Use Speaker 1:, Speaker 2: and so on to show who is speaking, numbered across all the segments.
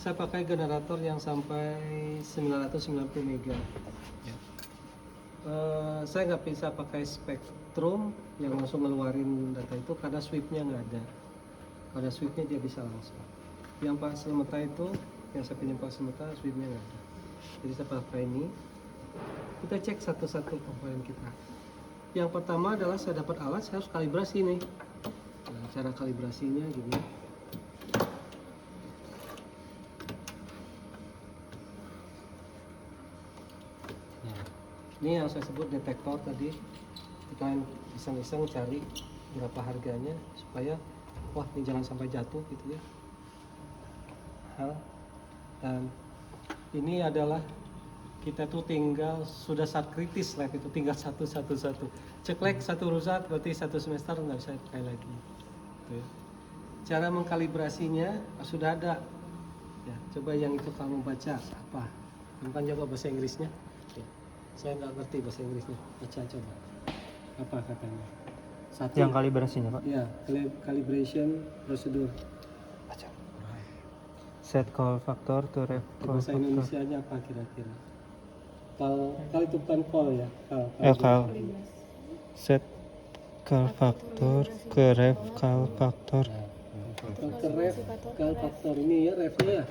Speaker 1: Saya pakai generator yang sampai 990 mega.
Speaker 2: Ya.
Speaker 1: Saya nggak bisa pakai spektrum yang langsung ngeluarin data itu karena sweepnya nggak ada. Kalau ada sweepnya dia bisa langsung. Yang Pak Semeta itu, yang saya pinjam Pak Semeta, sweepnya nggak ada. Jadi saya pakai ini. Kita cek satu-satu komponen kita. Yang pertama adalah saya dapat alat, saya harus kalibrasi nih. Nah, cara kalibrasinya gini. Nah, ini yang saya sebut detektor tadi. Kita iseng-iseng cari berapa harganya supaya wah ini jangan sampai jatuh gitu ya. Dan ini adalah kita tuh tinggal sudah saat kritis lab itu tinggal satu. Cek lab satu rusak berarti satu semester nggak bisa pakai lagi. Gitu ya. Cara mengkalibrasinya sudah ada. Ya, coba yang itu kamu baca apa? Kamu kan coba bahasa Inggrisnya. Ya. Saya nggak ngerti bahasa Inggrisnya. Baca coba. Apa katanya? Satu.
Speaker 3: Yang kalibrasinya, Pak?
Speaker 1: Ya, calibration prosedur.
Speaker 3: Baca. Set call factor to ref call
Speaker 1: Bahasa
Speaker 3: factor.
Speaker 1: Indonesianya apa kira-kira? Kal itu bukan call ya?
Speaker 3: Kal. Set call factor ke ref call factor.
Speaker 1: Ke ref kal faktor ini ya refnya ya.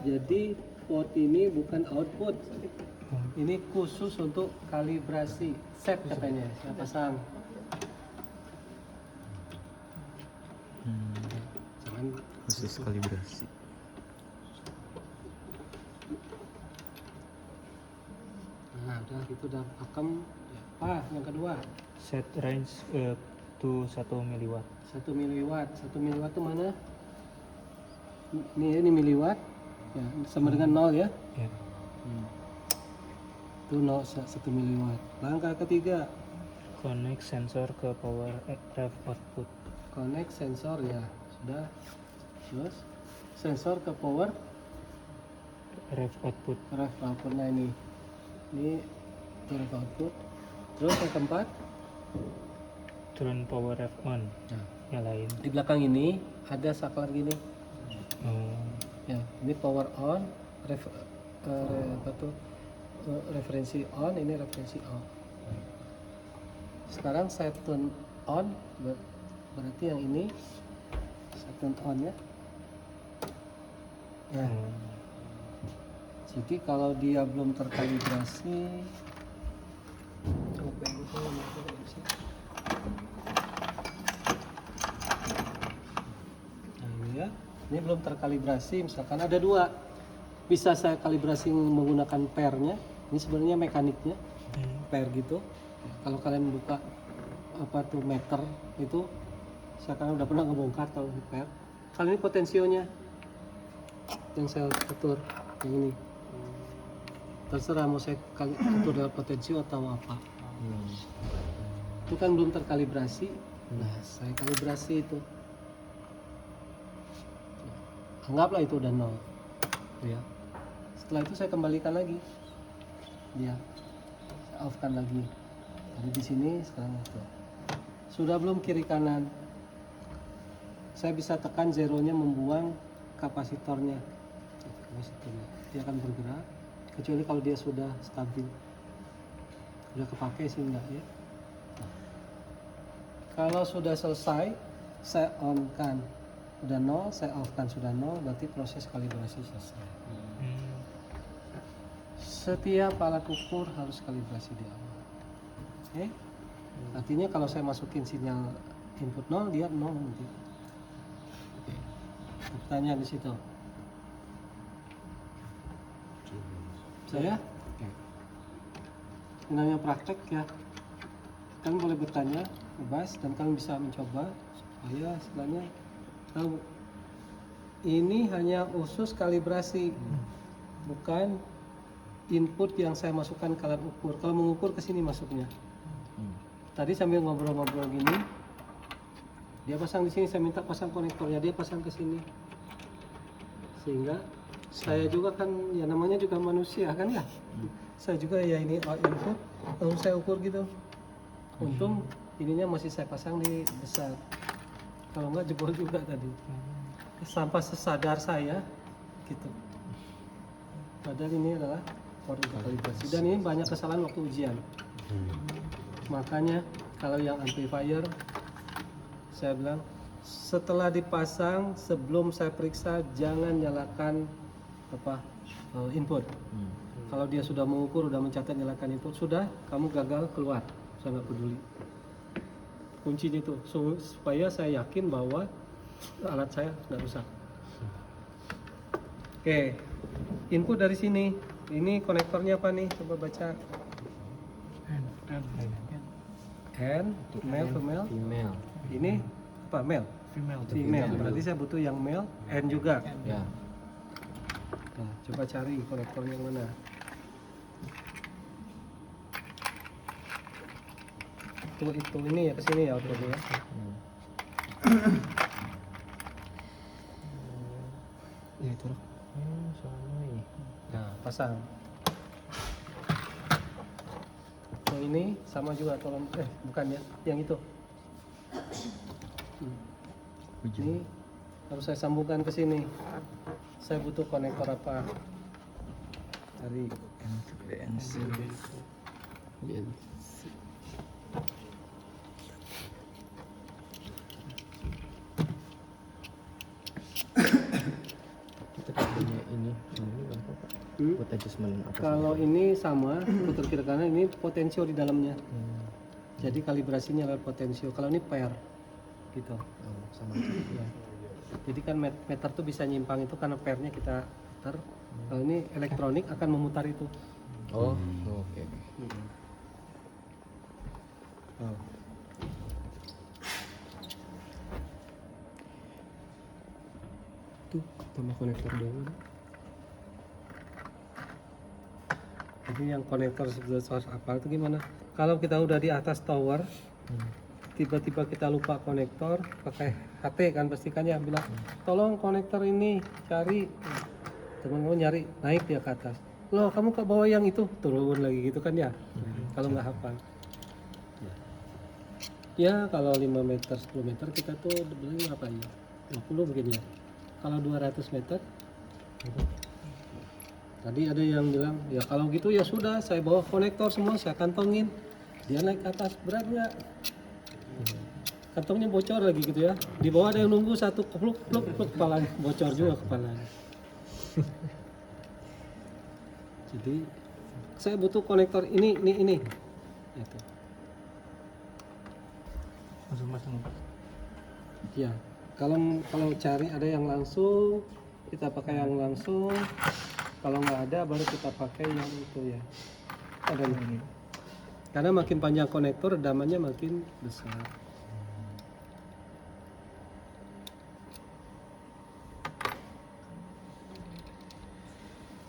Speaker 1: Jadi port ini bukan output. Ini khusus untuk kalibrasi set katanya. Saya pasang. Jangan
Speaker 2: Khusus kalibrasi.
Speaker 1: Nah, udah itu udah pakem. Ya. Yang kedua
Speaker 3: Set range to 1 miliwatt.
Speaker 1: 1 miliwatt. 1 miliwatt itu mana? Ini miliwatt. Ya, sama dengan 0 ya.
Speaker 3: Ya.
Speaker 1: Itu 0 1 miliwatt. Langkah ketiga,
Speaker 3: Connect sensor ke power ref output.
Speaker 1: connect sensor ya. Sudah. Terus sensor ke power
Speaker 3: Ref output.
Speaker 1: ref output. Nah ini ref output. Terus yang keempat,
Speaker 3: Turn power ref on.
Speaker 1: nah,
Speaker 3: Nyalain.
Speaker 1: di belakang ini ada saklar gini.
Speaker 3: Oh.
Speaker 1: Ya, ini power on, referensi on, ini referensi off. Sekarang saya turn on, berarti yang ini saya turn on ya. Ya,
Speaker 3: Oh.
Speaker 1: jadi kalau dia belum terkalibrasi, coba itu nah ini ya, ini belum terkalibrasi. Misalkan ada dua, bisa saya kalibrasi menggunakan pairnya. Ini sebenarnya mekaniknya pair gitu. Kalau kalian buka apa tuh meter itu, saya kan udah pernah ngebongkar kalau di pair. Kalau ini potensionya yang saya atur yang ini. Terserah mau saya atur dengan potensio atau apa. Itu kan belum terkalibrasi. Nah, saya kalibrasi itu. Anggaplah itu udah 0. Ya. Setelah itu saya kembalikan lagi. Dia saya off-kan lagi. Jadi di sini sekarang itu. Sudah belum kiri kanan. Saya bisa tekan zeronya membuang kapasitornya. Dia akan bergerak kecuali kalau dia sudah stabil. Udah kepake sih enggak ya. Nah, kalau sudah selesai saya on kan udah 0, saya off kan sudah 0, berarti proses kalibrasi selesai. Setiap alat ukur harus kalibrasi di awal. Oke? Artinya kalau saya masukin sinyal input 0, dia 0 nanti. Oke. Pertanyaan di situ. Saya? Ini namanya praktek ya. Kalian boleh bertanya, bebas, dan kalian bisa mencoba supaya setelahnya tahu. Ini hanya khusus kalibrasi, bukan input yang saya masukkan ke alat ukur. Kalau mengukur ke sini masuknya. Tadi sambil ngobrol-ngobrol gini, dia pasang di sini, saya minta pasang konektornya, dia pasang ke sini. Sehingga saya juga kan ya namanya juga manusia kan ya. Saya juga ya ini input, lalu saya ukur gitu. Untung ininya masih saya pasang di besar. Kalau enggak jebol juga tadi. Sampai sesadar saya, gitu. Padahal ini adalah port untuk kalibrasi dan ini banyak kesalahan waktu ujian. Makanya kalau yang amplifier saya bilang setelah dipasang sebelum saya periksa jangan nyalakan input. Kalau dia sudah mengukur, sudah mencatat nyalakan input, sudah kamu gagal keluar, saya nggak peduli. Kuncinya itu supaya saya yakin bahwa alat saya nggak rusak. Oke, input dari sini. Ini konektornya apa nih? Coba baca. N, male, female.
Speaker 2: Female.
Speaker 1: Ini apa? Male. Female. Berarti saya butuh yang male, N juga.
Speaker 2: Ya.
Speaker 1: Nah, coba cari konektornya yang mana. Itu ini ya kesini ya outputnya ya.
Speaker 2: Ya itu lah. Sama ini.
Speaker 1: Nah, pasang. Yang ini sama juga tolong bukan ya, yang itu. Ini harus saya sambungkan ke sini. Saya butuh konektor apa? Cari.
Speaker 2: BNC. Kita punya ini berapa Pak? Buat adjustment apa?
Speaker 1: Kalau ini sama, putar kiri kanan ini potensio di dalamnya. Jadi kalibrasinya adalah potensio. Kalau ini pair, gitu.
Speaker 2: Oh, sama aja.
Speaker 1: Ya. Jadi kan meter tuh bisa nyimpang itu karena pairnya kita putar. Kalau ini elektronik akan memutar itu.
Speaker 2: Oh, oke.
Speaker 1: Oh. Tuh, tambah konektor dulu. Jadi yang konektor sebesar apa itu gimana? Kalau kita udah di atas tower, tiba-tiba kita lupa konektor, pakai HT kan pastikan ya bilang, tolong konektor ini cari. Teman-teman nyari, naik dia ke atas. Loh, kamu ke bawah yang itu, turun lagi gitu kan ya? Kalau nggak hafal. Ya, kalau 5 meter, 10 meter kita tuh beli berapa ya? 50 mungkin ya. Kalau 200 meter, tadi ada yang bilang, ya kalau gitu ya sudah, saya bawa konektor semua, saya kantongin. Dia naik ke atas, berat nggak? Kantongnya bocor lagi gitu ya. Di bawah ada yang nunggu satu, pluk kepalanya, bocor juga kepalanya. Jadi, saya butuh konektor ini. Itu.
Speaker 3: Masuk-masuk.
Speaker 1: Ya, kalau cari ada yang langsung, kita pakai yang langsung. Kalau nggak ada, baru kita pakai yang itu ya. Ada ini. Karena makin panjang konektor, redamannya makin besar.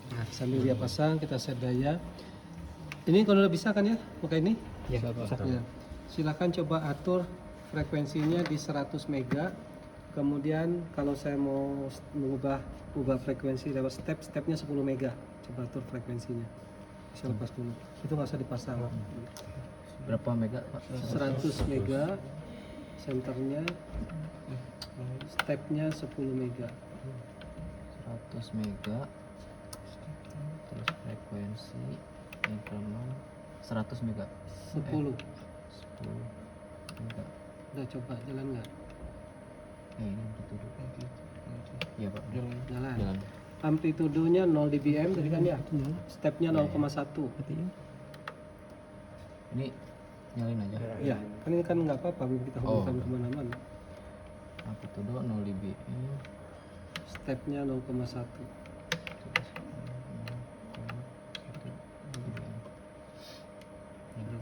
Speaker 1: Nah, sambil dia pasang, kita set daya. Ini kalau udah bisa kan ya, pakai ini?
Speaker 3: Ya,
Speaker 1: Ya. Silakan coba atur frekuensinya di 100 mega. Kemudian kalau saya mau ubah frekuensi lewat stepnya 10 mega. Coba atur frekuensinya. Bisa lepas dulu. Itu nggak usah dipasang.
Speaker 2: Berapa mega Pak?
Speaker 1: 100 mega. Senternya stepnya 10 mega.
Speaker 2: 100 mega. Terus frekuensi increment 100 mega.
Speaker 1: 10.
Speaker 2: 10 mega.
Speaker 1: Udah coba jalan nggak?
Speaker 2: Ini amplitude. Iya Pak.
Speaker 1: Jalan.
Speaker 2: Jalan.
Speaker 1: Amplitudenya 0 dBm tadi kan ya? Stepnya 0,1.
Speaker 2: Ini nyalin aja.
Speaker 1: Ya, kan ini kan nggak apa-apa, belum kita hubungkan kemana-mana.
Speaker 2: Amplitude 0 dBm.
Speaker 1: Stepnya 0,1.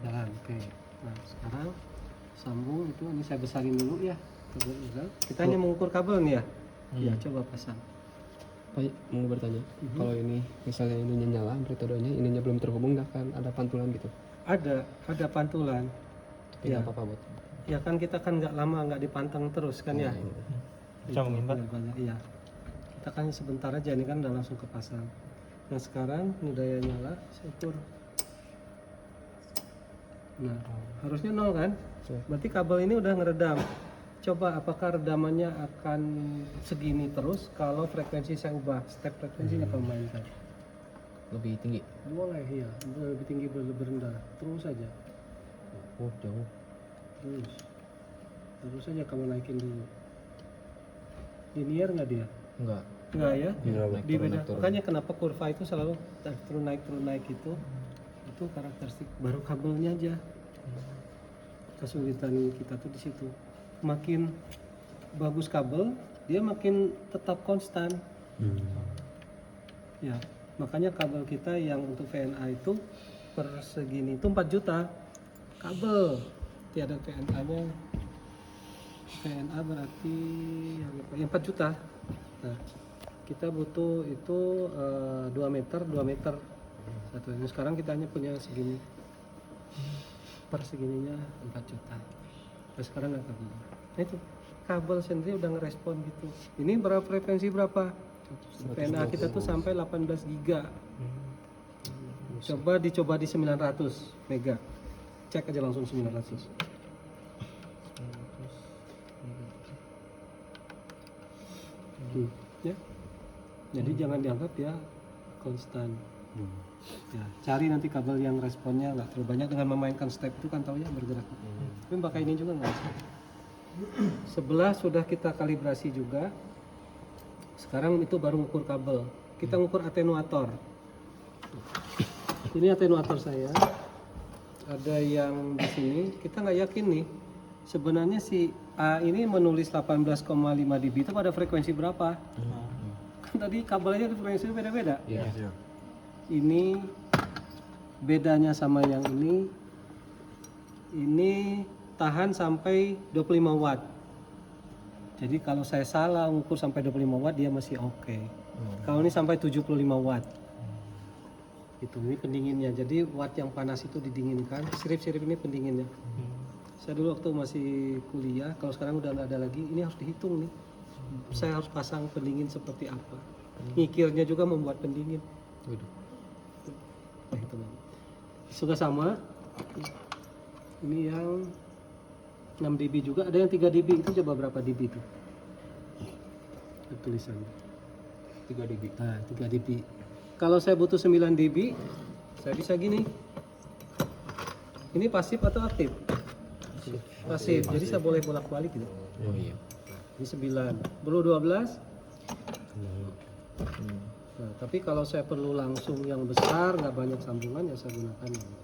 Speaker 1: Jalan, oke. Nah, sekarang sambung itu, ini saya besarin dulu ya. Kita hanya mengukur kabel nih ya. Ya, coba pasang.
Speaker 4: Pak, mau bertanya, kalau ini misalnya ininya nyala, amplitudenya ininya belum terhubung, nggak akan ada pantulan gitu?
Speaker 1: Ada pantulan.
Speaker 4: Tapi nggak apa-apa buat.
Speaker 1: Ya kan kita kan nggak lama nggak dipantang terus kan ya.
Speaker 3: Congin, Pak.
Speaker 1: Iya. Kita kan sebentar aja, ini kan udah langsung kepasang. Nah sekarang ini daya nyala, saya ukur. Nah harusnya 0 kan? Berarti kabel ini udah ngeredam. coba apakah redamannya akan segini terus kalau frekuensi saya ubah, step frekuensinya kalau mainkan.
Speaker 2: Lebih tinggi.
Speaker 1: Boleh ya, lebih tinggi lebih rendah, terus saja.
Speaker 2: Oh, jauh.
Speaker 1: Terus saja kamu naikin dulu. Linear nggak dia?
Speaker 2: Enggak.
Speaker 1: Enggak ya?
Speaker 2: Naik
Speaker 1: Di
Speaker 2: turun,
Speaker 1: beda.
Speaker 2: naik turun.
Speaker 1: Makanya kenapa kurva itu selalu turun naik itu karakteristik baru kabelnya aja. Kesulitan kita tuh di situ. Makin bagus kabel, dia makin tetap konstan. Ya, makanya kabel kita yang untuk VNA itu per segini itu 4 juta kabel. Tiada VNA-nya. VNA berarti yang 4 juta. Nah, kita butuh itu 2 meter satu. Ini sekarang kita hanya punya segini. Per segininya 4 juta. Nah, sekarang nggak kabel. Nah, itu kabel sendiri udah ngerespon gitu. Ini berapa frekuensi berapa? VNA kita tuh sampai 18 giga. Dicoba di 900 mega. Cek aja langsung 900. Ya. Jadi jangan dianggap ya konstan. Ya, cari nanti kabel yang responnya nggak terlalu banyak dengan memainkan step itu kan tahu ya bergerak. Tapi pakai ini juga nggak bisa. Sebelah sudah kita kalibrasi juga. Sekarang itu baru ngukur kabel. Kita ngukur atenuator. Ini atenuator saya. Ada yang di sini. Kita nggak yakin nih. Sebenarnya si A ini menulis 18,5 dB itu pada frekuensi berapa? Kan tadi kabelnya frekuensinya beda-beda.
Speaker 2: Iya.
Speaker 1: Ini bedanya sama yang ini tahan sampai 25 watt. Jadi kalau saya salah ukur sampai 25 watt dia masih oke. Kalau ini sampai 75 watt. Ini pendinginnya. Jadi watt yang panas itu didinginkan. Sirip-sirip ini pendinginnya. Saya dulu waktu masih kuliah, kalau sekarang udah nggak ada lagi, ini harus dihitung nih. Saya harus pasang pendingin seperti apa. Ngikirnya juga membuat pendingin. Nah, itu suka sama. Ini yang 6 dB juga, ada yang 3 dB. Itu coba berapa dB itu? Tulisannya
Speaker 2: 3 dB.
Speaker 1: Nah, 3 dB. Kalau saya butuh 9 dB, saya bisa gini. Ini pasif atau aktif? Pasif. Jadi saya boleh bolak-balik gitu.
Speaker 2: Oh iya.
Speaker 1: Ini 9. Perlu 12. Nah, tapi kalau saya perlu langsung yang besar, nggak banyak sambungan, ya saya gunakan ini.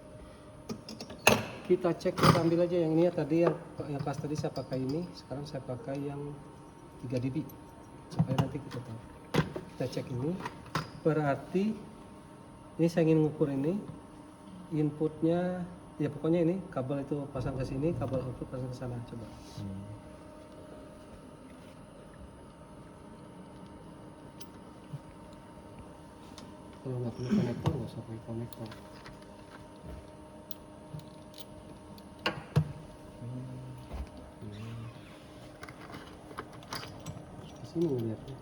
Speaker 1: Kita cek, kita ambil aja yang ini ya, tadi yang pas tadi saya pakai ini, sekarang saya pakai yang 3 dB supaya nanti kita tahu. Kita cek ini, berarti ini saya ingin mengukur ini inputnya, ya pokoknya ini kabel itu pasang ke sini, kabel output pasang ke sana. Coba. Kalau nggak punya konektor nggak usah pakai konektor. Di sini ngeliatnya.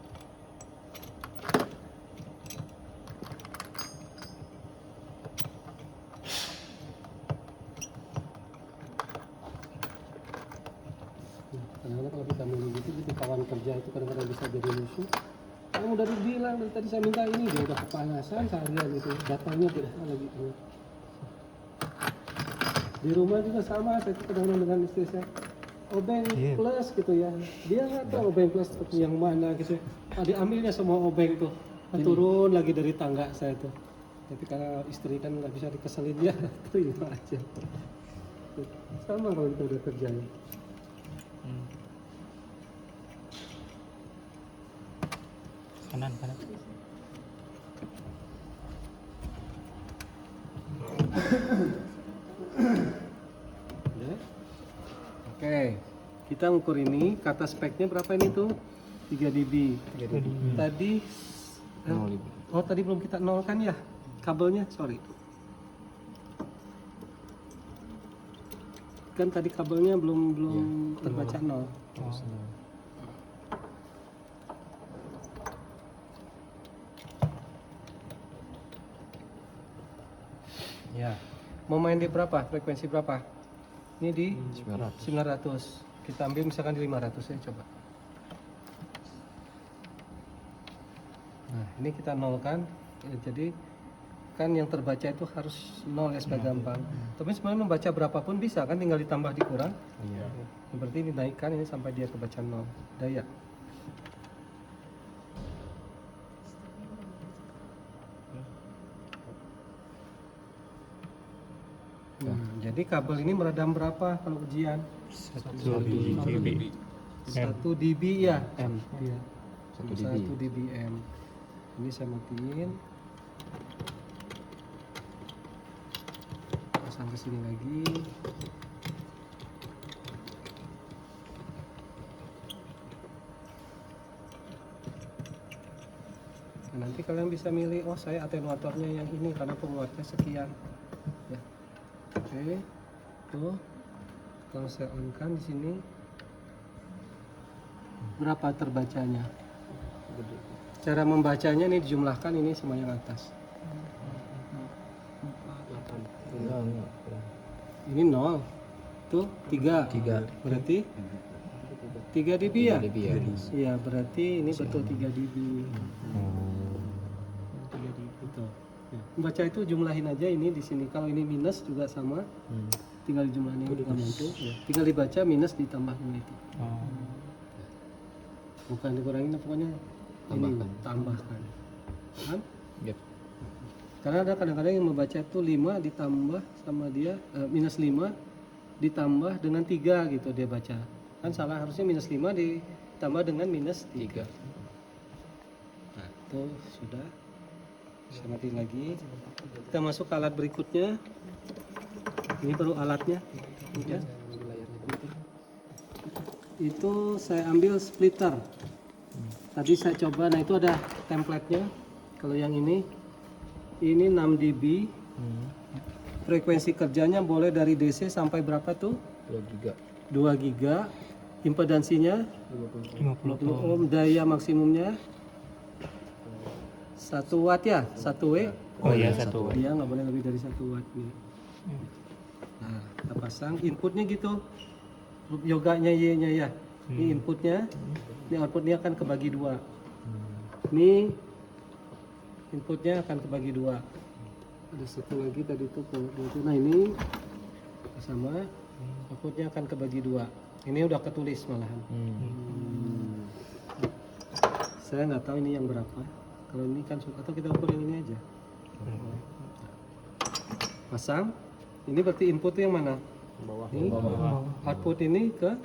Speaker 1: Kadang-kadang kalau kita milih gitu, kawan kerja itu kadang-kadang bisa jadi musuh. Kamu udah bilang dari tadi saya minta ini, dia udah kepanasan seharian gitu, datangnya tidak lagi. Di rumah juga sama, saya kadang-kadang dengan istri saya, obeng plus gitu ya, dia nggak tahu obeng plus itu yang mana gitu. Diambilnya semua obeng tuh, turun lagi dari tangga saya tuh. Tapi karena istri kan nggak bisa dikeselin dia, terima aja. Sama kalau kita udah kerjanya.
Speaker 3: Kanan.
Speaker 1: Ya. Oke, kita ngukur ini, kata speknya berapa ini tuh? 3 dB. Tadi tadi belum kita nolkan ya kabelnya, sorry. Kan tadi kabelnya belum terbaca 0. Ya. Mau main di berapa? Frekuensi berapa? Ini di 900. Kita ambil misalkan di 500 ya, coba. Nah, ini kita nolkan. Ya, jadi kan yang terbaca itu harus 0 ya supaya gampang. Tapi sebenarnya membaca berapapun bisa kan, tinggal ditambah dikurang.
Speaker 2: Iya.
Speaker 1: Berarti dinaikkan ini sampai dia kebaca 0. Daya. Jadi kabel ini meredam berapa kalau ujian?
Speaker 3: 1 dB.
Speaker 1: 1 dB ya M. Iya.
Speaker 2: 1 dB.
Speaker 1: 1 dBm. Ini saya matiin. Pasang ke sini lagi. Nah, nanti kalian bisa milih, oh saya atenuatornya yang ini karena penguatnya sekian. Ya. Oke. Tuh. Kalau saya on kan di sini berapa terbacanya? Cara membacanya ini dijumlahkan ini semuanya ke atas.
Speaker 2: Enggak.
Speaker 1: Ini 0. Tuh 3.
Speaker 2: 3.
Speaker 1: Berarti 3 dB ya?
Speaker 2: 3 dB ya.
Speaker 1: Iya, berarti ini betul 3 dB.
Speaker 2: Oh.
Speaker 1: 3 dB betul. Ya. Membaca itu jumlahin aja ini di sini. Kalau ini minus juga sama, tinggal dijumlahin gambar itu. Ya. Tinggal dibaca minus ditambah dengan itu. Bukan dikurangin, pokoknya
Speaker 2: Tambahkan.
Speaker 1: ini tambahkan. Paham?
Speaker 2: Yep.
Speaker 1: Karena ada kadang-kadang yang membaca itu 5 ditambah sama dia minus 5 ditambah dengan 3 gitu dia baca. Kan salah, harusnya minus 5 ditambah dengan minus 3. Nah, itu sudah. Saya matiin lagi. Kita masuk ke alat berikutnya. Ini baru alatnya. Ya. Itu saya ambil splitter. Tadi saya coba, nah itu ada template-nya. Kalau yang ini 6 dB. Frekuensi kerjanya boleh dari DC sampai berapa tuh?
Speaker 2: 2 giga.
Speaker 1: 2 giga. Impedansinya 50 ohm. Daya maksimumnya 1 watt ya? 1 W?
Speaker 3: Oh iya, 1 watt.
Speaker 1: Dia nggak boleh lebih dari 1 watt nih. Nah, kita pasang inputnya gitu. Yoganya Y-nya ya. Ini inputnya. Ini outputnya akan kebagi 2. Ini inputnya akan kebagi 2. Ada satu lagi tadi tuh. Nah ini sama. Outputnya akan kebagi 2. Ini udah ketulis malahan. Saya nggak tahu ini yang berapa. Kalau ini kan suka, atau kita ukur yang ini aja. Pasang. Ini berarti input yang mana? Ini. Output ini ke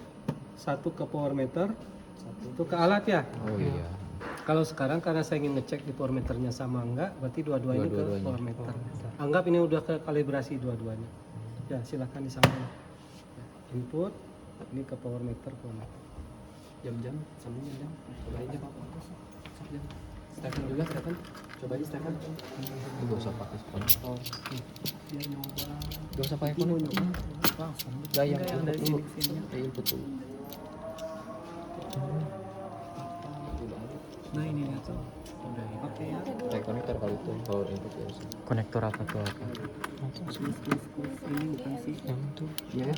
Speaker 1: satu ke power meter, satu ke alat ya.
Speaker 2: Oh iya.
Speaker 1: Kalau sekarang karena saya ingin ngecek di power meternya sama enggak, berarti dua-duanya ke
Speaker 2: Dua-duanya.
Speaker 1: power meter. Anggap ini udah ke kalibrasi dua-duanya. Ya silakan disamain. Input ini ke power meter. Jam-jam, sama jam. Cobain aja Pak. Jam. Stephen juga Stephen. Cobain Stephen.
Speaker 2: Enggak usah pakai sponsor.
Speaker 1: Dia nyoba.
Speaker 2: Enggak usah pakai sponsor. Langsung. Gaya input dulu. Input dulu.
Speaker 1: Nah ini lihat tuh. Udah oke ya.
Speaker 2: Pakai konektor kalau itu power input ya.
Speaker 3: Konektor apa tuh apa?
Speaker 1: Ini bukan sih.
Speaker 3: Yang itu
Speaker 2: Ya.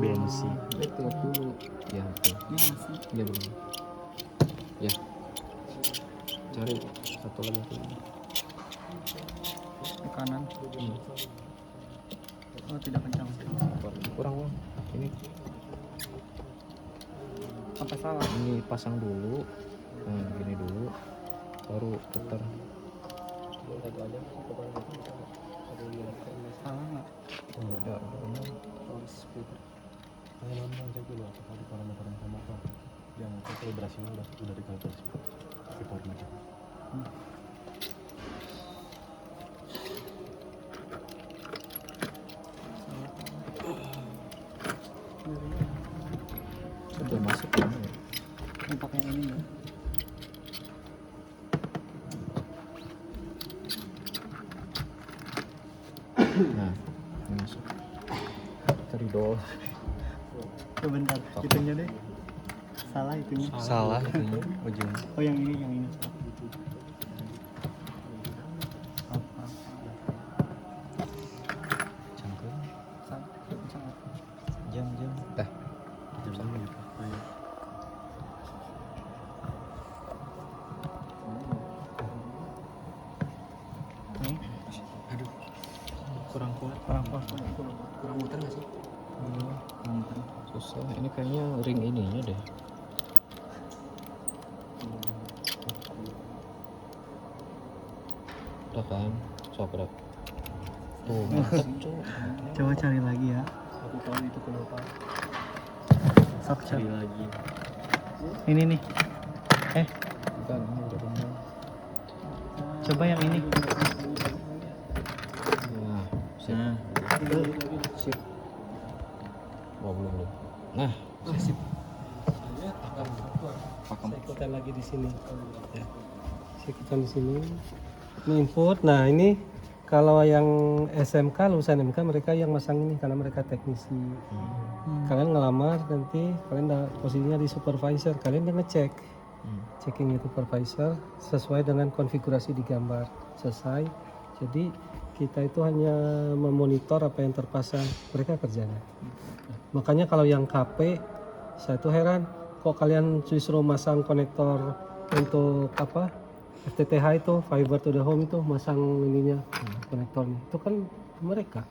Speaker 3: BNC.
Speaker 2: Itu dulu. Ya, oke. Ya belum. Ya. Cari satu lagi tuh.
Speaker 5: Ke kanan. Oh tidak kencang.
Speaker 2: Kurang Bang. Ini
Speaker 5: Sampai salah.
Speaker 2: ini pasang dulu. Nah, gini dulu. Baru putar.
Speaker 5: Salah nggak?
Speaker 2: Udah.
Speaker 6: Saya nonton cek dulu apakah di parameter yang sama atau yang kalibrasinya udah dikalibrasi di parameter.
Speaker 2: Sudah masuk kan ya?
Speaker 5: Yang pakai yang ini ya.
Speaker 2: Nah, ini masuk. Cari dol.
Speaker 5: Bentar, itunya deh. Salah itunya.
Speaker 3: salah itunya ujung.
Speaker 5: Oh yang ini. Apa?
Speaker 3: Cangkul.
Speaker 5: Salah.
Speaker 3: Jam.
Speaker 2: Dah.
Speaker 6: Jam sama gitu.
Speaker 2: kurang kuat.
Speaker 4: Kurang muter nggak sih?
Speaker 2: Susah. Ini kayaknya ring ininya deh. Udah kan? Sok udah. Tuh, mantep cok.
Speaker 5: Coba cari lagi ya.
Speaker 6: Aku tahu itu kenapa.
Speaker 5: Sok
Speaker 6: Cari lagi.
Speaker 5: Ini nih.
Speaker 2: Bukan, ini udah bener.
Speaker 5: Coba yang ini.
Speaker 2: Nah, sip. Sip. Wah, belum deh. Nah,
Speaker 1: Sip. Saya ikutan lagi di sini. Ya. Saya ikutan di sini. Ini input. Nah ini kalau yang SMK lulusan MK mereka yang masang ini karena mereka teknisi. Kalian ngelamar nanti kalian posisinya di supervisor. Kalian udah ngecek. Checking itu supervisor sesuai dengan konfigurasi di gambar. Selesai. Jadi kita itu hanya memonitor apa yang terpasang. Mereka kerjanya. Makanya kalau yang KP saya tuh heran kok kalian disuruh masang konektor untuk apa FTTH itu fiber to the home itu masang ininya konektornya itu kan mereka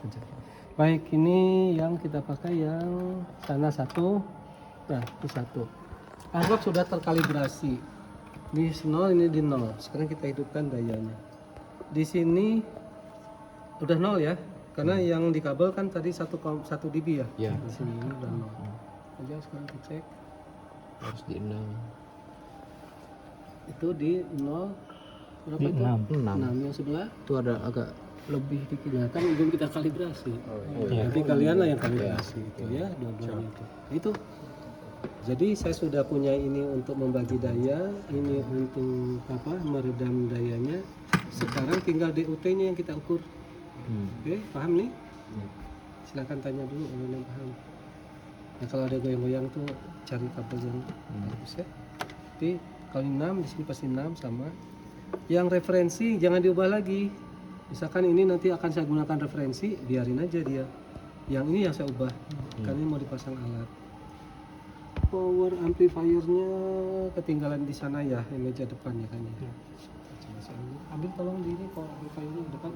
Speaker 1: kerja. Baik ini yang kita pakai yang sana satu, nah itu satu. Anggap sudah terkalibrasi di 0 ini di 0. Sekarang kita hidupkan dayanya. Di sini udah 0 ya. Karena yang di kabel kan tadi 1 dB ya.
Speaker 2: ya
Speaker 1: Di sini ini udah 0. Aja sekarang kita cek
Speaker 2: harus di 6.
Speaker 1: itu di 0 berapa
Speaker 5: Di
Speaker 1: itu?
Speaker 2: 6.
Speaker 1: 6 yang sebelah.
Speaker 2: Itu ada agak lebih dikit.
Speaker 1: Nah kan belum kita kalibrasi. Nanti kalian lah yang kalibrasi itu ya dua-duanya itu. Itu. Jadi saya sudah punya ini untuk membagi daya, ini untuk apa meredam dayanya. Sekarang tinggal DUT-nya yang kita ukur. Oke, paham nih? Silakan tanya dulu kalau yang paham. Nah kalau ada goyang-goyang tuh cari kabel yang bagus ya. Jadi kalau 6 di sini pasti 6 sama. Yang referensi jangan diubah lagi. Misalkan ini nanti akan saya gunakan referensi, biarin aja dia. Yang ini yang saya ubah. Karena ini mau dipasang alat. Power amplifiernya ketinggalan di sana ya, di meja depan ya kan ya. Coba saya ambil tolong di ini power amplifiernya di depan.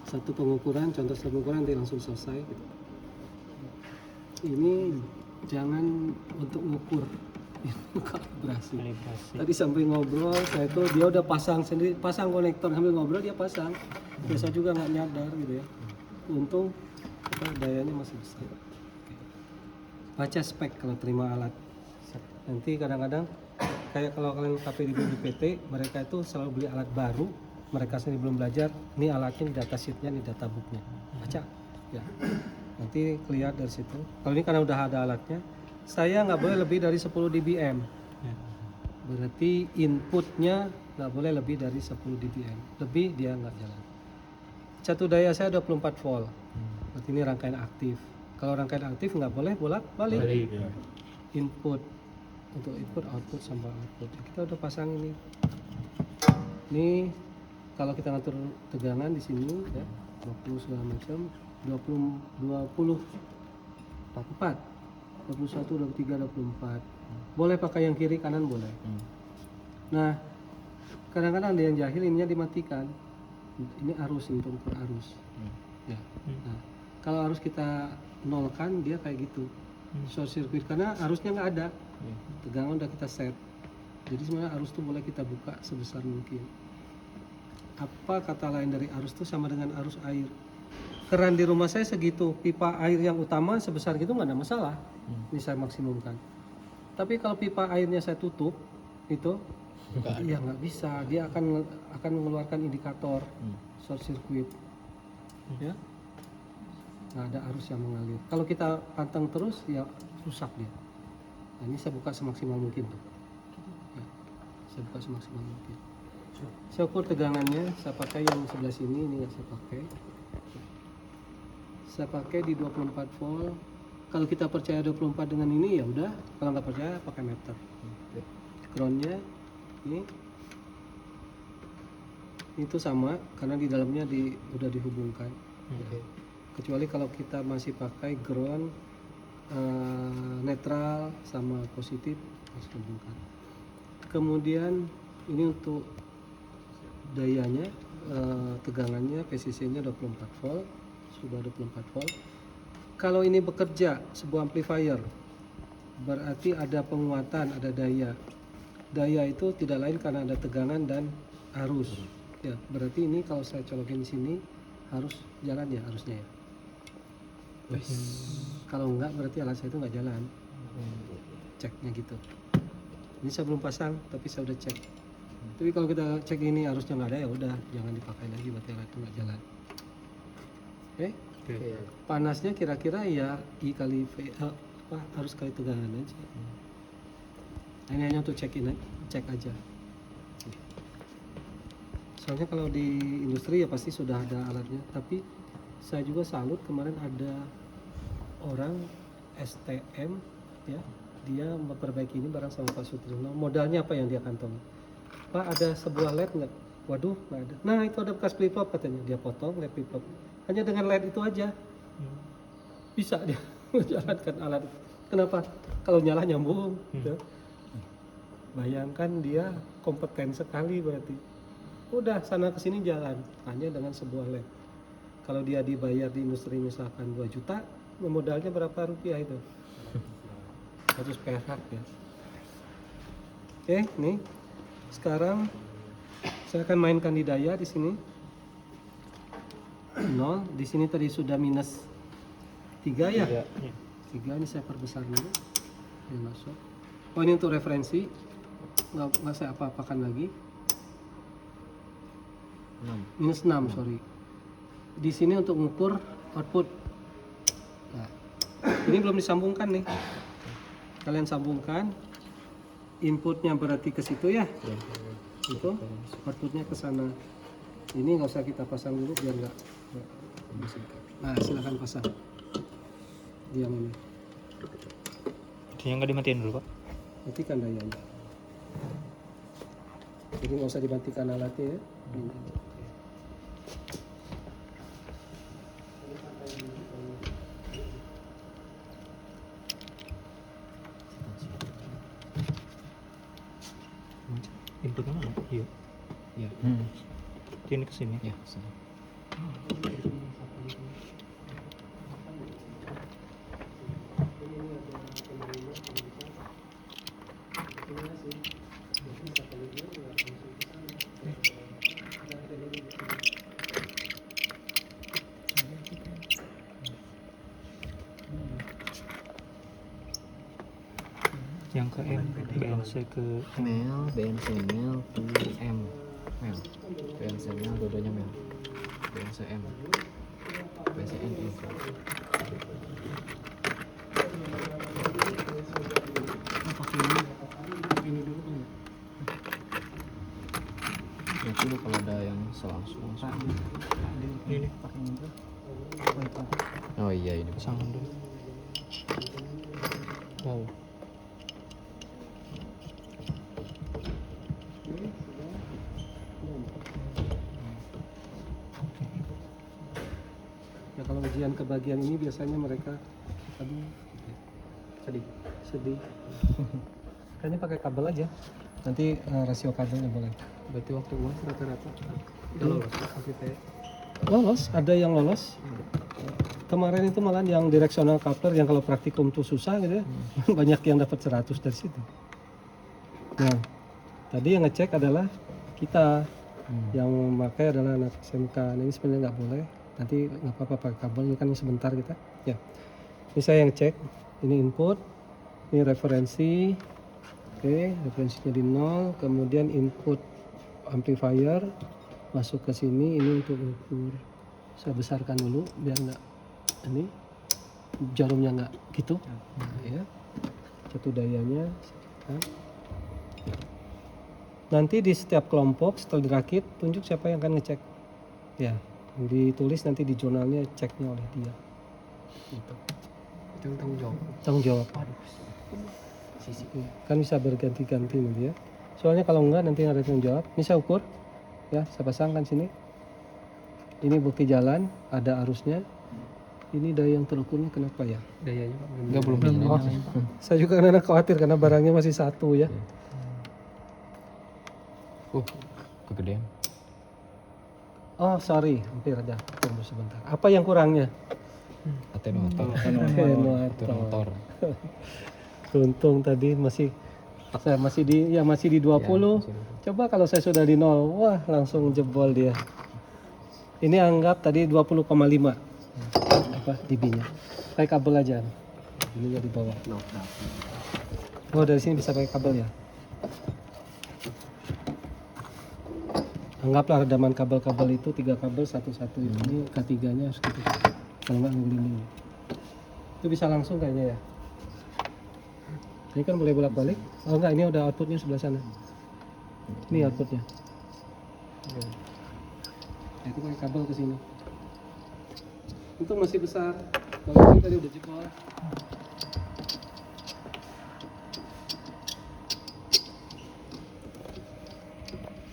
Speaker 1: Satu pengukuran, contoh satu pengukuran nanti langsung selesai. Ini jangan untuk ngukur, ini kalibrasi. Tadi sampai ngobrol, saya tuh dia udah pasang sendiri, pasang konektor sambil ngobrol dia pasang. Biasa juga nggak nyadar gitu ya. Untung apa, dayanya masih besar. Baca spek kalau terima alat. Nanti kadang-kadang kayak kalau kalian KP di PT, mereka itu selalu beli alat baru. Mereka sendiri belum belajar, ini alatnya di data sheetnya, di data booknya. Baca, ya. Nanti kelihatan dari situ. Kalau ini karena udah ada alatnya, saya nggak boleh lebih dari 10 dBm. Berarti inputnya nggak boleh lebih dari 10 dBm. Lebih dia nggak jalan. Satu daya saya 24 volt. Berarti ini rangkaian aktif. Kalau rangkaian aktif nggak boleh bolak-balik. Input untuk input, output sama output. Kita udah pasang ini. Ini kalau kita ngatur tegangan di sini ya 20 segala macam 21, 23, 24. Boleh pakai yang kiri kanan boleh. Nah, kadang-kadang ada yang jahil ininya dimatikan. Ini arus untuk ukur arus. Ya. Nah, kalau arus kita nolkan dia kayak gitu. Short circuit karena arusnya nggak ada. Tegangan udah kita set. Jadi sebenarnya arus tuh boleh kita buka sebesar mungkin. Apa kata lain dari arus itu sama dengan arus air. Keran di rumah saya segitu, pipa air yang utama sebesar gitu nggak ada masalah. Ini saya maksimumkan. Tapi kalau pipa airnya saya tutup, itu ya nggak bisa. Dia akan mengeluarkan indikator short circuit. Ya, nggak ada arus yang mengalir. Kalau kita pantang terus, ya rusak dia. Nah, ini saya buka semaksimal mungkin tuh. Ya, saya buka semaksimal mungkin. Saya ukur tegangannya, saya pakai yang sebelah sini, ini nggak saya pakai. Saya pakai di 24 volt. Kalau kita percaya 24 dengan ini ya udah, kalau nggak percaya pakai meter. Groundnya ini itu sama karena di dalamnya udah dihubungkan. Kecuali kalau kita masih pakai ground netral sama positif harus hubungkan. Kemudian ini untuk dayanya, tegangannya, PCC-nya 24 volt, sudah 24 volt. Kalau ini bekerja sebuah amplifier, berarti ada penguatan, ada daya. Daya itu tidak lain karena ada tegangan dan arus. Ya, berarti ini kalau saya colokin di sini harus jalan ya, harusnya ya. Kalau enggak berarti alat saya itu enggak jalan. Ceknya gitu. Ini saya belum pasang, tapi saya udah cek. Tapi kalau kita cek ini arusnya nggak ada, ya udah jangan dipakai lagi, berarti alat itu nggak jalan. Oke? Panasnya kira-kira ya I kali V, arus kali tegangan aja. Ini hanya untuk cek aja. Soalnya kalau di industri ya pasti sudah ada alatnya, tapi saya juga salut kemarin ada orang STM ya, dia memperbaiki ini barang sama Pak Sutriono. Modalnya apa yang dia kantongi? Pak, ada sebuah LED nggak? Waduh, nggak ada. Nah, itu ada bekas flip flop katanya. Dia potong LED flip flop. Hanya dengan LED itu aja bisa dia menjalankan alat. Kenapa? Kalau nyala nyambung. Ya. Bayangkan dia kompeten sekali berarti. Udah sana kesini jalan hanya dengan sebuah LED. Kalau dia dibayar di industri misalkan 2 juta, modalnya berapa rupiah itu? 100 perak ya. Oke, nih. Sekarang saya akan mainkan di daya di sini. 0, di sini tadi sudah minus 3 ya? 3 ini saya perbesar dulu. Ini masuk. Oh, ini untuk referensi. Nggak saya apa-apakan lagi. Minus 6, sorry. Di sini untuk mengukur output. Nah, ini belum disambungkan nih. Kalian sambungkan. Inputnya berarti ke situ ya. Itu outputnya ke sana. Ini nggak usah kita pasang dulu biar nggak. Nah, silakan pasang. Yang ini.
Speaker 3: Yang nggak dimatiin dulu, Pak.
Speaker 1: Matikan dayanya. Jadi nggak usah dimatikan alatnya ya.
Speaker 3: Inputnya mana? Iya.
Speaker 4: Iya.
Speaker 3: Ini ke sini.
Speaker 4: Ya, sini.
Speaker 3: Yang ke M, BNC ke
Speaker 2: Mel, BNC Mel, M, Mel, BNC Mel, dua-duanya Mel, BNC M, BNC N info. Ya dulu kalau ada yang langsung.
Speaker 3: ini
Speaker 5: Pakai ini tuh.
Speaker 2: Oh iya ini.
Speaker 3: pasangan dulu. Wow.
Speaker 1: Ya kalau ujian kebagian ini biasanya mereka sedih. Kayaknya pakai kabel aja. Nanti rasio kabelnya boleh.
Speaker 4: Berarti waktu uas rata-rata
Speaker 1: Lolos, ada yang lolos. Kemarin itu malah yang directional coupler yang kalau praktikum tuh susah gitu ya. Banyak yang dapat 100 dari situ. Nah, tadi yang ngecek adalah kita. Yang memakai adalah anak SMK. Nah, ini sebenarnya nggak boleh. Nanti nggak apa-apa pakai kabel, ini kan sebentar kita. Ya, ini saya yang cek. Ini input, ini referensi. Oke, referensinya di 0. Kemudian input amplifier masuk ke sini. Ini untuk ukur. Saya besarkan dulu biar nggak ini jarumnya nggak gitu. Ya, satu dayanya. Nanti di setiap kelompok setelah dirakit tunjuk siapa yang akan ngecek. Ya, ditulis nanti di jurnalnya ceknya oleh dia. Gitu.
Speaker 4: itu yang tanggung jawab.
Speaker 1: Tanggung jawab. Kan bisa berganti-ganti nanti ya. Soalnya kalau enggak nanti ada tanggung jawab. Ini saya ukur. Ya, saya pasangkan sini. Ini bukti jalan, ada arusnya. Ini daya yang terukurnya kenapa ya?
Speaker 4: Dayanya Pak.
Speaker 2: Enggak belum
Speaker 1: Oh, saya juga kadang khawatir karena barangnya masih satu ya.
Speaker 2: Kegedean.
Speaker 1: Oh sorry, hampir aja. Tunggu sebentar. Apa yang kurangnya?
Speaker 2: Atenuator.
Speaker 1: Atenuator. Untung tadi saya masih di 20. Coba kalau saya sudah di 0, wah langsung jebol dia. Ini anggap tadi 20,5 apa dB-nya. Pakai kabel aja. Ini di bawah. Oh dari sini bisa pakai kabel ya. Anggaplah redaman kabel-kabel itu 3 kabel satu-satu. Ini K3-nya harus gitu. Kalau nggak ngelindungi. Itu bisa langsung kayaknya ya. Ini kan boleh bolak-balik. Oh enggak, ini udah outputnya sebelah sana. Ini outputnya. Nah, itu pakai kabel ke sini. Itu masih besar. Kalau ini tadi udah jebol.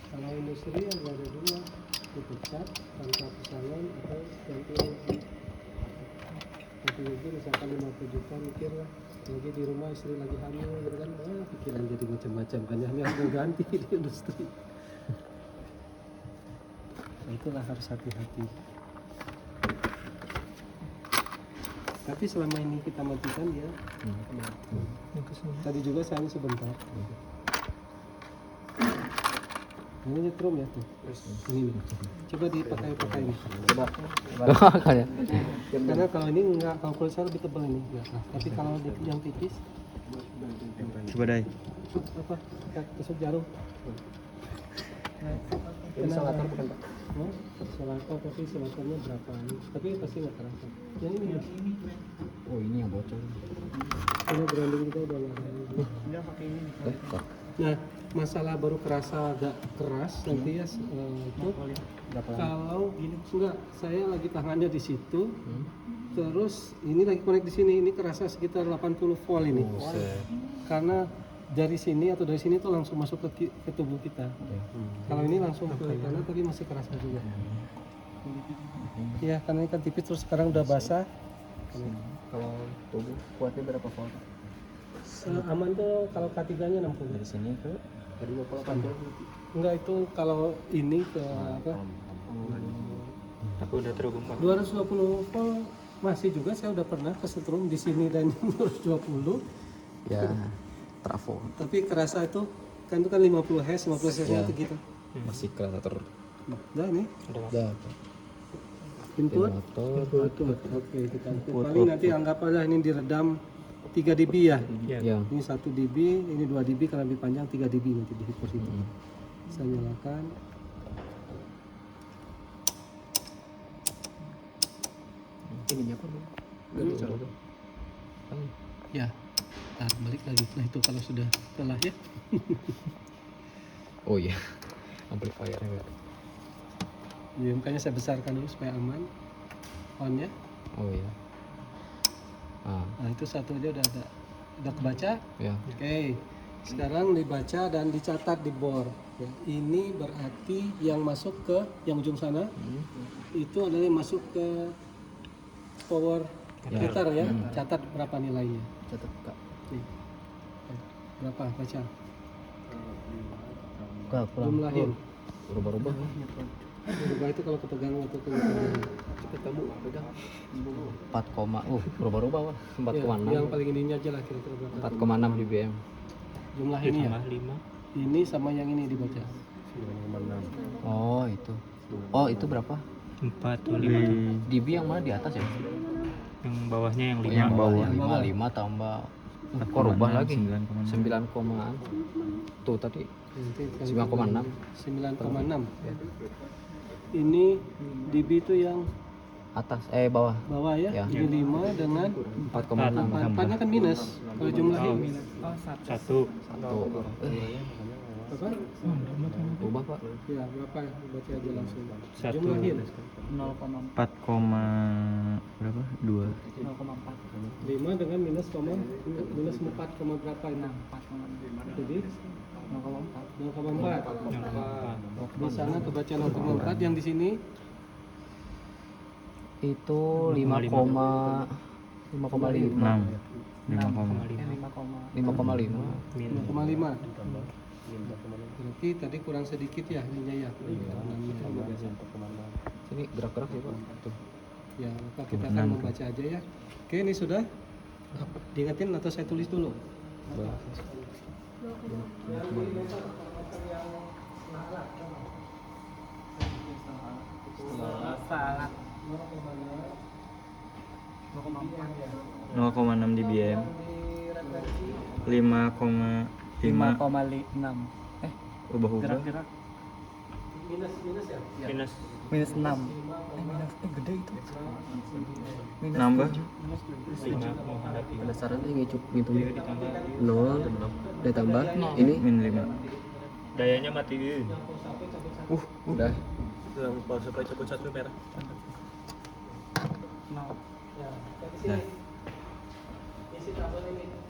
Speaker 1: Kalau industri ada dua, dipecat tanpa pesangon atau ganti rugi. Ganti rugi misalkan 50 juta, mikir lah. Lagi di rumah istri lagi hamil, gitu kan, pikiran jadi macam-macam kan, ya harus ganti di industri. Nah, itulah harus hati-hati. Tapi selama ini kita matikan ya. Tadi juga saya sebentar. Ini nyetrum ya tuh. Ini nih. Coba dipakai ini. Coba.
Speaker 2: Makanya.
Speaker 1: Karena kalau ini enggak, kalau kulit saya lebih tebal ini. Ya. Tapi kalau yang tipis,
Speaker 3: Coba dai.
Speaker 1: apa? Tusuk jarum.
Speaker 4: Ini solator bukan Pak?
Speaker 1: Oh, solator tapi solatornya berapa ini? Tapi pasti nggak terasa. Yang ini ya.
Speaker 2: Oh ini yang bocor.
Speaker 1: Ini grounding kita udah nggak ada. Nah, masalah baru kerasa agak keras nanti ya itu kalau gini enggak, saya lagi tangannya di situ, terus ini lagi connect di sini, ini kerasa sekitar 80 volt ini, karena dari sini atau dari sini tuh langsung masuk ke tubuh kita. Kalau ini langsung ke kanan tapi masih kerasa juga. Ya, karena ini kan tipis terus sekarang udah basah.
Speaker 2: Kalau tubuh kuatnya berapa volt?
Speaker 1: Aman tuh kalau K3-nya 60.
Speaker 2: Dari sini ke
Speaker 1: Enggak, itu kalau ini ke apa?
Speaker 3: Aku udah terhubung Pak.
Speaker 1: 220 volt masih juga, saya udah pernah kesetrum di sini dan 220.
Speaker 2: ya trafo.
Speaker 1: Tapi kerasa itu kan 50 Hz, 50 Hz
Speaker 2: Ya.
Speaker 1: itu gitu.
Speaker 2: Masih kerasa
Speaker 1: Nah, ini
Speaker 2: Udah.
Speaker 1: input.
Speaker 2: Motor.
Speaker 1: Oke, kita input. Paling nanti anggap aja ini diredam 3 dB ya.
Speaker 2: Ya.
Speaker 1: Ini 1 dB, ini 2 dB, kalau lebih panjang 3 dB nanti di hipos itu. Saya nyalakan.
Speaker 2: Ininya apa?
Speaker 1: Ya. Nah, balik lagi. Nah, itu kalau sudah telah ya.
Speaker 2: Oh iya. Amplifiernya.
Speaker 1: Ya, makanya saya besarkan dulu supaya aman. On ya.
Speaker 2: Oh iya.
Speaker 1: Nah, itu satu aja udah kebaca.
Speaker 2: Ya.
Speaker 1: Oke. Sekarang dibaca dan dicatat di bor. Ya, ini berarti yang masuk ke yang ujung sana itu adalah yang masuk ke power meter ya. Catat berapa nilainya.
Speaker 2: Catat Kak.
Speaker 1: Nih. Berapa baca?
Speaker 2: Kak,
Speaker 1: Jumlahin.
Speaker 2: Berubah-ubah.
Speaker 1: Berubah itu kalau kepegang atau cepet kamu pegang.
Speaker 2: 4, berubah-ubah Pak. 4,6.
Speaker 1: Yang paling ininya aja lah kira-kira berapa.
Speaker 2: 4,6 dBm.
Speaker 1: Jumlah ini ya. Ini sama yang ini dibaca.
Speaker 2: Oh, itu. Oh, itu berapa?
Speaker 3: 4 atau 5
Speaker 2: dB yang mana di atas ya?
Speaker 3: yang bawahnya yang 5.
Speaker 2: Yang bawah
Speaker 1: Yang bawah.
Speaker 2: 5 tambah. Kok rubah lagi? 9, tuh tadi
Speaker 1: Nanti
Speaker 2: 9,6.
Speaker 1: 9,6 ya. Ini dB itu yang
Speaker 2: Atas bawah.
Speaker 1: bawah ya.
Speaker 2: Ya.
Speaker 1: Ini 5 dengan
Speaker 2: 4,6.
Speaker 1: 4-nya kan minus. Kalau jumlahin
Speaker 3: Satu.
Speaker 1: apa?
Speaker 2: Rubah Pak.
Speaker 1: Ya, berapa? Baca aja langsung.
Speaker 3: Satu.
Speaker 1: Jumlahin
Speaker 3: 4, berapa? 2.
Speaker 1: 5 dengan minus 4, berapa ini? Jadi 0,4. Di sana kebaca 0,4, yang di sini
Speaker 2: itu 5,5 5,5
Speaker 1: 5,5. Berarti tadi kurang sedikit ya ininya ya.
Speaker 2: Sini gerak-gerak sih Pak. Tuh.
Speaker 1: Ya, Pak, kita akan membaca aja ya. Oke, ini sudah. Diingetin atau saya tulis dulu?
Speaker 5: Salah.
Speaker 3: 0,6 dBm 5,5
Speaker 5: 5,6.
Speaker 3: ubah-ubah
Speaker 5: Gerak-gerak.
Speaker 1: Minus ya?
Speaker 3: minus
Speaker 5: Minus 6. Minus gede itu. Minus
Speaker 3: nambah
Speaker 5: 7.
Speaker 4: Ada saran nih ngicup gitu. 0 ditambah ini
Speaker 3: min 5 dayanya matiin
Speaker 4: udah.
Speaker 6: Kalau supaya cukup satu merah.
Speaker 1: Ya, tapi sini. Isi tabel ini